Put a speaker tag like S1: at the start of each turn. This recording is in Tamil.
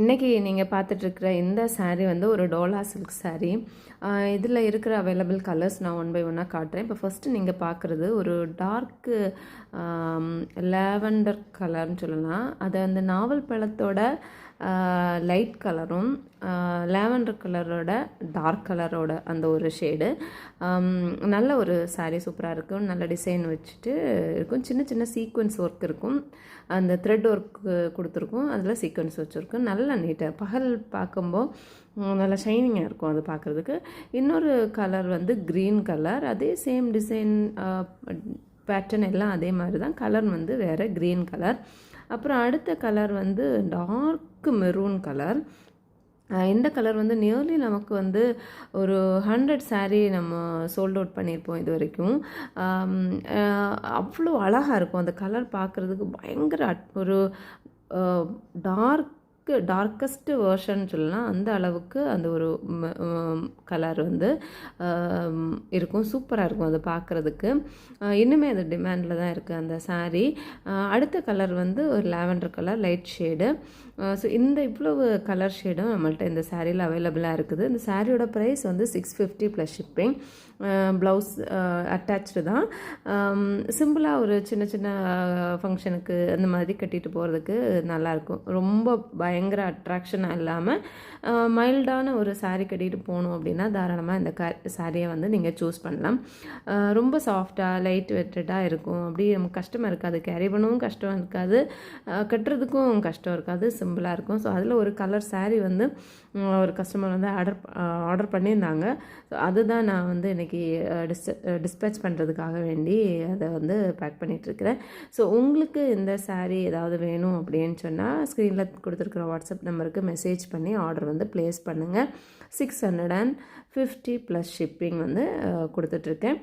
S1: இன்றைக்கி நீங்கள் பார்த்துட்ருக்குற இந்த saree வந்து ஒரு டோலா சில்க் saree. இதில் இருக்கிற அவைலபிள் கலர்ஸ் நான் ஒன் பை ஒன்னாக காட்டுறேன். இப்போ ஃபஸ்ட்டு நீங்கள் பார்க்குறது ஒரு டார்க்கு லேவண்டர் கலர்னு சொல்லலாம். அது அந்த நாவல் பழத்தோட லைட் கலரும் லேவண்டர் கலரோட டார்க் கலரோட அந்த ஒரு ஷேடு. நல்ல ஒரு saree சூப்பராக இருக்கும். நல்ல டிசைன் வச்சுட்டு இருக்கும். சின்ன சின்ன சீக்வன்ஸ் ஒர்க் இருக்கும். அந்த த்ரெட் ஒர்க்கு கொடுத்துருக்கும். அதில் சீக்வன்ஸ் வச்சுருக்கும். நல்லா நீட்டாக பகல் பார்க்கும்போது நல்லா ஷைனிங்காக இருக்கும் அது பார்க்குறதுக்கு. இன்னொரு கலர் வந்து க்ரீன் கலர். அதே சேம் டிசைன் பேட்டர்ன் எல்லாம் அதே மாதிரி தான். கலர் வந்து வேறு க்ரீன் கலர். அப்புறம் அடுத்த கலர் வந்து டார்க் மெரூன் கலர். இந்த கலர் வந்து நியர்லி நமக்கு வந்து ஒரு 100 saree நம்ம சோல்ட் அவுட் பண்ணியிருப்போம் இது வரைக்கும். அவ்வளோ அழகாக இருக்கும் அந்த கலர் பார்க்குறதுக்கு. பயங்கர ஒரு டார்க்கஸ்ட் வேர்ஷன் சொல்லலாம். அந்த அளவுக்கு அந்த ஒரு கலர் வந்து இருக்கும். சூப்பராக இருக்கும் அது பார்க்குறதுக்கு. இன்னுமே அது டிமாண்டில் தான் இருக்குது அந்த saree. அடுத்த கலர் வந்து ஒரு lavender colour light shade. So இந்த இவ்வளவு கலர் ஷேடும் நம்மள்ட்ட இந்த சாரியில் அவைலபிளாக இருக்குது. இந்த சாரியோட ப்ரைஸ் வந்து 650 ப்ளஸ் ஷிப்பிங். ப்ளவுஸ் அட்டாச்சு தான். சிம்பிளாக ஒரு சின்ன சின்ன ஃபங்க்ஷனுக்கு அந்த மாதிரி கட்டிட்டு போகிறதுக்கு நல்லாயிருக்கும். ரொம்ப பயங்கர அட்ராக்ஷனாக இல்லாமல் மைல்டான ஒரு saree கட்டிட்டு போகணும் அப்படின்னா தாராளமாக இந்த சாரியை வந்து நீங்கள் சூஸ் பண்ணலாம். ரொம்ப சாஃப்டாக லைட் வெட்டடாக இருக்கும். அப்படி நமக்கு கஷ்டமாக இருக்காது. கேரி பண்ணவும் கஷ்டம் இருக்காது, கட்டுறதுக்கும் கஷ்டம் இருக்காது. சிம்பிளாக இருக்கும். ஸோ அதில் ஒரு கலர் saree வந்து ஒரு கஸ்டமர் வந்து ஆர்டர் பண்ணியிருந்தாங்க. ஸோ அதுதான் நான் வந்து இன்றைக்கி டிஸ்பேச் பண்ணுறதுக்காக வேண்டி அதை வந்து பேக் பண்ணிகிட்ருக்கிறேன். ஸோ உங்களுக்கு இந்த saree ஏதாவது வேணும் அப்படின்னு சொன்னால் ஸ்க்ரீனில் கொடுத்துருக்குற வாட்ஸ்அப் நம்பருக்கு மெசேஜ் பண்ணி ஆர்டர் வந்து ப்ளேஸ் பண்ணுங்கள். 650 ப்ளஸ் ஷிப்பிங் வந்து கொடுத்துட்ருக்கேன்.